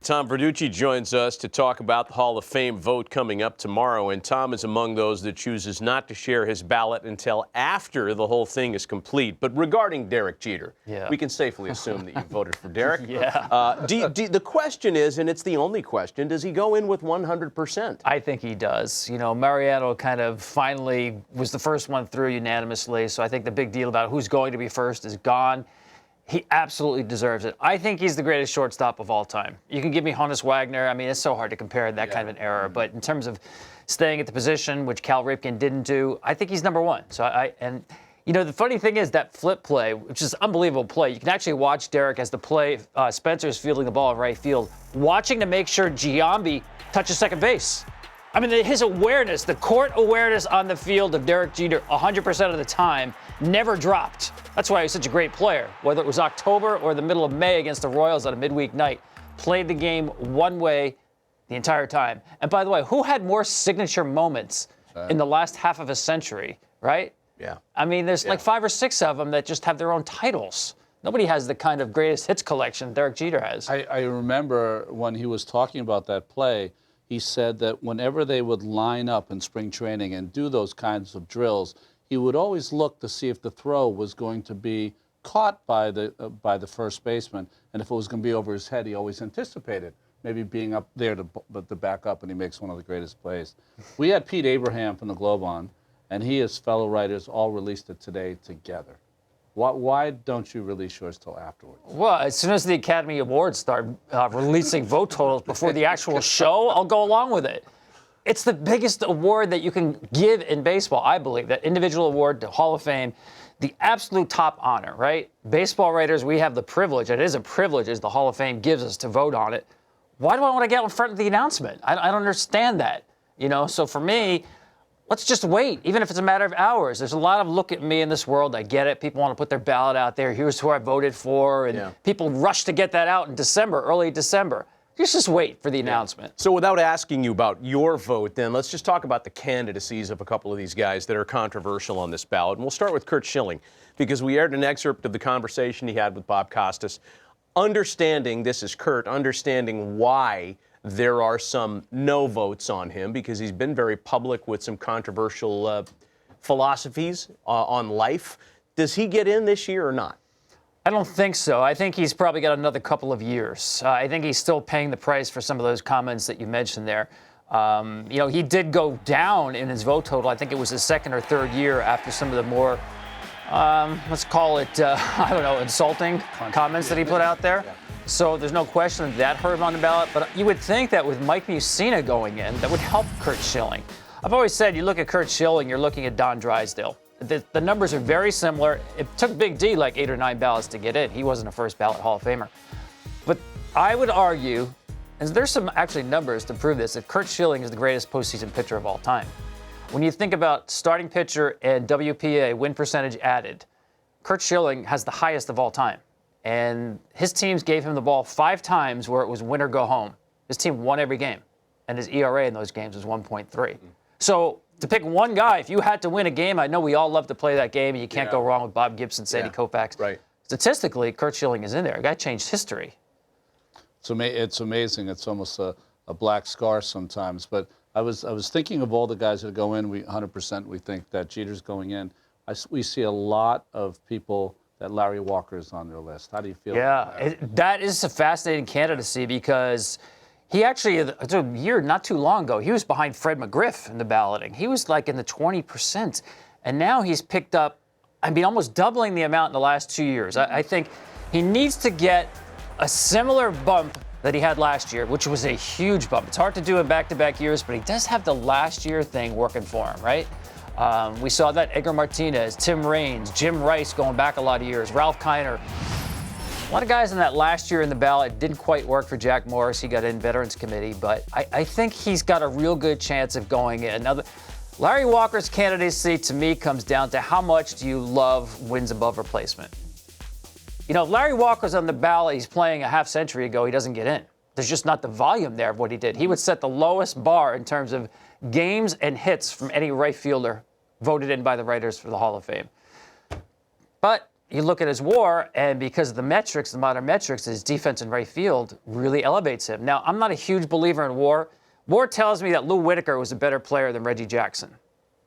Tom Verducci joins us to talk about the Hall of Fame vote coming up tomorrow, and Tom is among those that chooses not to share his ballot until after the whole thing is complete. But regarding Derek Jeter, we can safely assume that you voted for Derek. The question is, and it's the only question, does he go in with 100%? I think he does. You know, Mariano kind of finally was the first one through unanimously, so I think the big deal about who's going to be first is gone. He absolutely deserves it. I think he's the greatest shortstop of all time. You can give me Honus Wagner. I mean, it's so hard to compare that kind of an era. But in terms of staying at the position, which Cal Ripken didn't do, I think he's number one. And you know, the funny thing is that flip play, which is an unbelievable play. You can actually watch Derek as the play. Spencer's fielding the ball in right field, watching to make sure Giambi touches second base. I mean, his awareness, the court awareness on the field of Derek Jeter 100% of the time never dropped. That's why he's such a great player. Whether it was October or the middle of May against the Royals on a midweek night, played the game one way the entire time. And by the way, who had more signature moments in the last half of a century, right? Yeah. I mean, there's like 5 or 6 of them that just have their own titles. Nobody has the kind of greatest hits collection Derek Jeter has. I remember when he was talking about that play, he said that whenever they would line up in spring training and do those kinds of drills, he would always look to see if the throw was going to be caught by the first baseman, and if it was going to be over his head, he always anticipated maybe being up there to back up, and he makes one of the greatest plays. We had Pete Abraham from the Globe on, and he and his fellow writers all released it today together. Why don't you release yours till afterwards? Well, as soon as the Academy Awards start releasing vote totals before the actual show, I'll go along with it. It's the biggest award that you can give in baseball, I believe, that individual award to Hall of Fame, the absolute top honor, right? Baseball writers, we have the privilege, and it is a privilege as the Hall of Fame gives us to vote on it. Why do I want to get in front of the announcement? I don't understand that, you know? So for me, let's just wait, even if it's a matter of hours. There's a lot of look at me in this world. I get it. People want to put their ballot out there. Here's who I voted for. And people rush to get that out in December, early December. Just wait for the announcement. So without asking you about your vote, then, let's just talk about the candidacies of a couple of these guys that are controversial on this ballot. And we'll start with Curt Schilling, because we aired an excerpt of the conversation he had with Bob Costas. Understanding, this is Curt, understanding why there are some no votes on him, because he's been very public with some controversial philosophies on life. Does he get in this year or not? I don't think so. I think he's probably got another couple of years. I think he's still paying the price for some of those comments that you mentioned there. You know, he did go down in his vote total. I think it was his second or third year after some of the more, let's call it, I don't know, insulting comments that he put out there. So there's no question that hurt him on the ballot. But you would think that with Mike Mussina going in, that would help Curt Schilling. I've always said, you look at Curt Schilling, you're looking at Don Drysdale. The numbers are very similar. It took Big D like 8 or 9 ballots to get in. He wasn't a first ballot Hall of Famer. But I would argue, and there's some actually numbers to prove this, that Curt Schilling is the greatest postseason pitcher of all time. When you think about starting pitcher and WPA, win percentage added, Curt Schilling has the highest of all time. And his teams gave him the ball 5 times where it was win or go home. His team won every game. And his ERA in those games was 1.3. So to pick one guy, if you had to win a game, I know we all love to play that game, and you can't go wrong with Bob Gibson, Sandy Koufax. Right. Statistically, Curt Schilling is in there. A guy changed history. It's amazing. It's almost a black scar sometimes. But I was thinking of all the guys that go in. We 100% we think that Jeter's going in. We see a lot of people that Larry Walker is on their list. How do you feel? Yeah, that is a fascinating candidacy, because he actually, a year not too long ago, he was behind Fred McGriff in the balloting. He was like in the 20%. And now he's picked up, I mean, almost doubling the amount in the last 2 years. I think he needs to get a similar bump that he had last year, which was a huge bump. It's hard to do in back-to-back years, but he does have the last year thing working for him, right? We saw that Edgar Martinez, Tim Raines, Jim Rice going back a lot of years, Ralph Kiner. A lot of guys in that last year in the ballot didn't quite work for Jack Morris. He got in Veterans Committee, but I think he's got a real good chance of going in. Now, Larry Walker's candidacy, to me, comes down to how much do you love wins above replacement. You know, if Larry Walker's on the ballot, he's playing a half century ago, he doesn't get in. There's just not the volume there of what he did. He would set the lowest bar in terms of games and hits from any right fielder voted in by the writers for the Hall of Fame. But you look at his WAR, and because of the metrics, the modern metrics, his defense in right field really elevates him. Now, I'm not a huge believer in WAR. WAR tells me that Lou Whitaker was a better player than Reggie Jackson.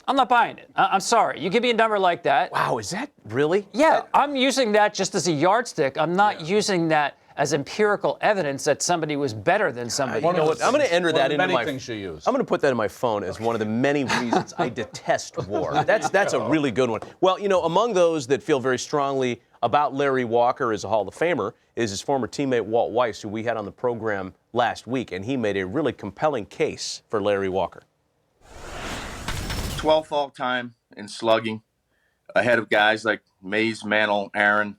I'm not buying it. I'm sorry. You give me a number like that. Wow, is that really? Yeah, I'm using that just as a yardstick. I'm not using that as empirical evidence that somebody was better than somebody. You know what? I'm going to enter that into my. things you use. I'm going to put that in my phone as one of the many reasons I detest war. That's a really good one. Well, you know, among those that feel very strongly about Larry Walker as a Hall of Famer is his former teammate Walt Weiss, who we had on the program last week, and he made a really compelling case for Larry Walker. 12th all-time in slugging, ahead of guys like Mays, Mantle, Aaron.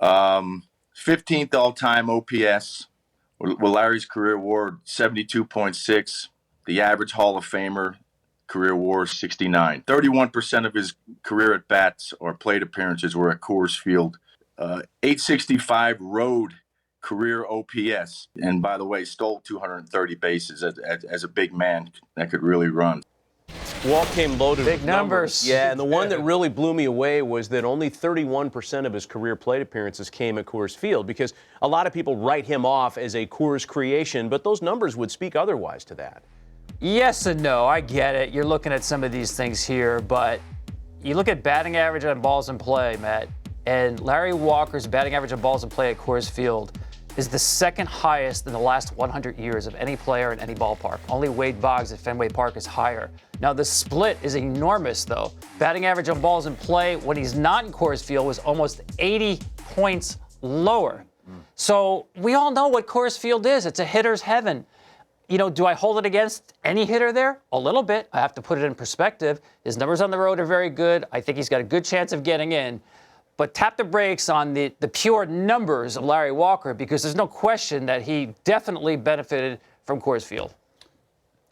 15th all-time OPS, with Larry's career WAR 72.6. The average Hall of Famer career WAR 69. 31% of his career at-bats or plate appearances were at Coors Field. 865 road career OPS. And by the way, stole 230 bases as a big man that could really run. Walt came loaded Big with numbers. Yeah, and the one that really blew me away was that only 31% of his career plate appearances came at Coors Field, because a lot of people write him off as a Coors creation, but those numbers would speak otherwise to that. Yes and no. I get it. You're looking at some of these things here, but you look at batting average on balls in play, Matt, and Larry Walker's batting average on balls in play at Coors Field is the second highest in the last 100 years of any player in any ballpark. Only Wade Boggs at Fenway Park is higher. Now, the split is enormous, though. Batting average on balls in play when he's not in Coors Field was almost 80 points lower. So we all know what Coors Field is. It's a hitter's heaven. You know, do I hold it against any hitter there? A little bit. I have to put it in perspective. His numbers on the road are very good. I think he's got a good chance of getting in. But tap the brakes on the pure numbers of Larry Walker, because there's no question that he definitely benefited from Coors Field.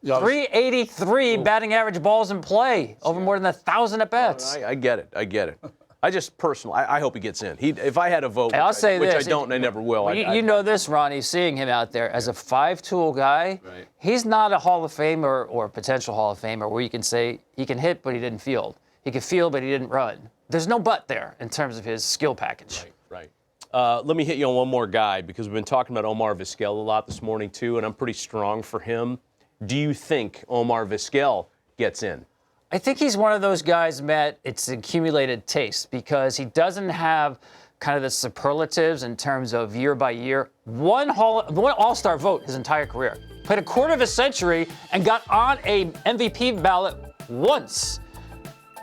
383 batting average balls in play, over more than 1,000 at-bats. I get it. I just personally, I hope he gets in. If I had a vote, I'll say which this, I don't and I never will. You know this, Ronnie, seeing him out there as a five-tool guy, Right. He's not a Hall of Famer or a potential Hall of Famer where you can say he can hit, but he didn't field. He could field, but he didn't run. There's no but there in terms of his skill package. Right. Let me hit you on one more guy, because we've been talking about Omar Vizquel a lot this morning, too, and I'm pretty strong for him. Do you think Omar Vizquel gets in? I think he's one of those guys, Matt, it's accumulated taste, because he doesn't have kind of the superlatives in terms of year by year. One All-Star vote his entire career. Played a quarter of a century and got on a MVP ballot once.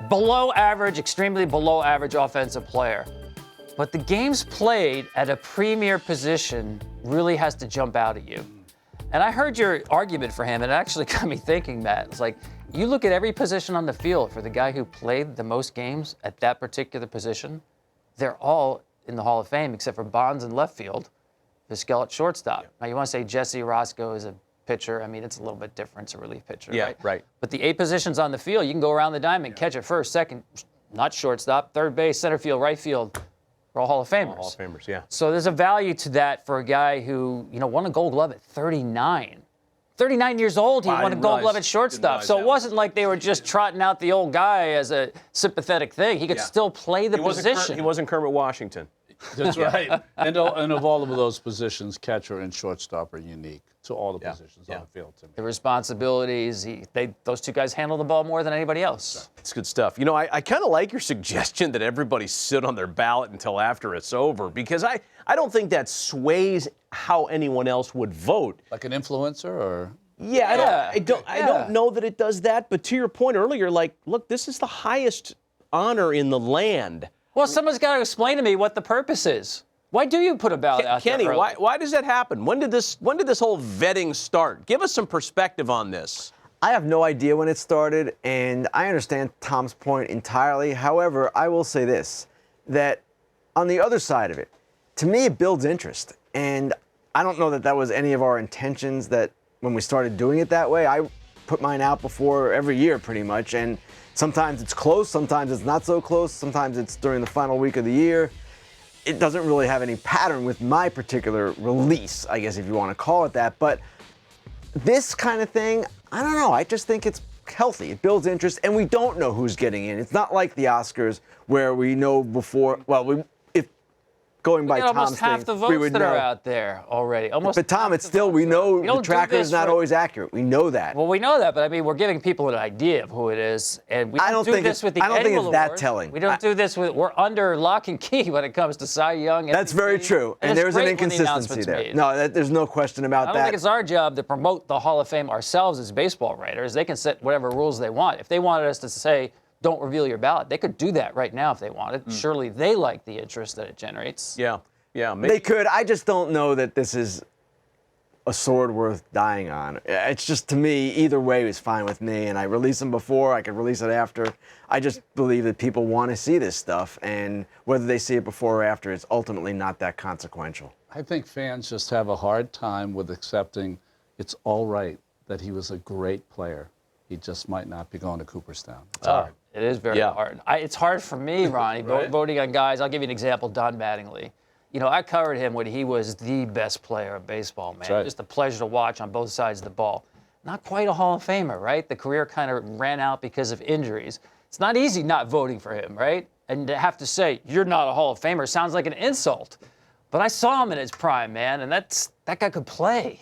Below average, extremely below average offensive player. But the games played at a premier position really has to jump out at you. And I heard your argument for him, and it actually got me thinking, Matt. It's like, you look at every position on the field for the guy who played the most games at that particular position, they're all in the Hall of Fame except for Bonds in left field, Vizquel at shortstop. Yeah. Now, you want to say Jesse Orosco is a pitcher. I mean, it's a little bit different. It's a relief pitcher, right? But the 8 positions on the field, you can go around the diamond, catch it first, second, not shortstop, third base, center field, right field. We're all Hall of Famers. Hall of Famers, yeah. So there's a value to that for a guy who, won a Gold Glove at 39. 39 years old, he won a Gold Glove at shortstop. So it wasn't like they were just trotting out the old guy as a sympathetic thing. He could still play the position. He wasn't Kermit Washington. That's right. And of all of those positions, catcher and shortstop are unique to all the positions on the field to me. The responsibilities, those two guys handle the ball more than anybody else. It's good stuff. I kind of like your suggestion that everybody sit on their ballot until after it's over, because I don't think that sways how anyone else would vote. Like an influencer, or? Yeah, I don't know that it does that, but to your point earlier, look, this is the highest honor in the land. Well, someone's got to explain to me what the purpose is. Why do you put a ballot out there? Kenny, why does that happen? When did this whole vetting start? Give us some perspective on this. I have no idea when it started, and I understand Tom's point entirely. However, I will say this, that on the other side of it, to me, it builds interest. And I don't know that that was any of our intentions that when we started doing it that way. I put mine out before every year pretty much, and sometimes it's close, sometimes it's not so close, sometimes it's during the final week of the year. It doesn't really have any pattern with my particular release, I guess if you want to call it that. But this kind of thing, I don't know. I just think it's healthy. It builds interest, and we don't know who's getting in. It's not like the Oscars where we know before. Well, if going by Tom's almost half thing, the we votes would that know. are out there already. Almost. But Tom, half it's the still votes we are- know We don't the do tracker this is not for- always accurate. We know that. Well, we know that, but I mean, we're giving people an idea of who it is, and we I don't don't do think this it's- with the I don't think annual it's that awards. telling. We don't do this with. We're under lock and key when it comes to Cy Young. That's very MVP, true, and it's there's an great when the inconsistency announcement's there. made. No, there's no question about I don't that. think it's our job to promote the Hall of Fame ourselves as baseball writers. They can set whatever rules they want. If they wanted us to say, don't reveal your ballot, they could do that right now if they wanted. Surely they like the interest that it generates. Yeah, maybe. They could. I just don't know that this is a sword worth dying on. It's just, to me, either way is fine with me. And I release them before, I could release it after. I just believe that people want to see this stuff, and whether they see it before or after, it's ultimately not that consequential. I think fans just have a hard time with accepting it's all right that he was a great player. He just might not be going to Cooperstown. It's hard. It is very hard. It's hard for me, Ronnie, voting on guys. I'll give you an example, Don Mattingly. You know, I covered him when he was the best player of baseball, man. right. Just a pleasure to watch on both sides of the ball. Not quite a Hall of Famer, right? The career kind of ran out because of injuries. It's not easy not voting for him, right? And to have to say, you're not a Hall of Famer sounds like an insult. But I saw him in his prime, man, and that guy could play.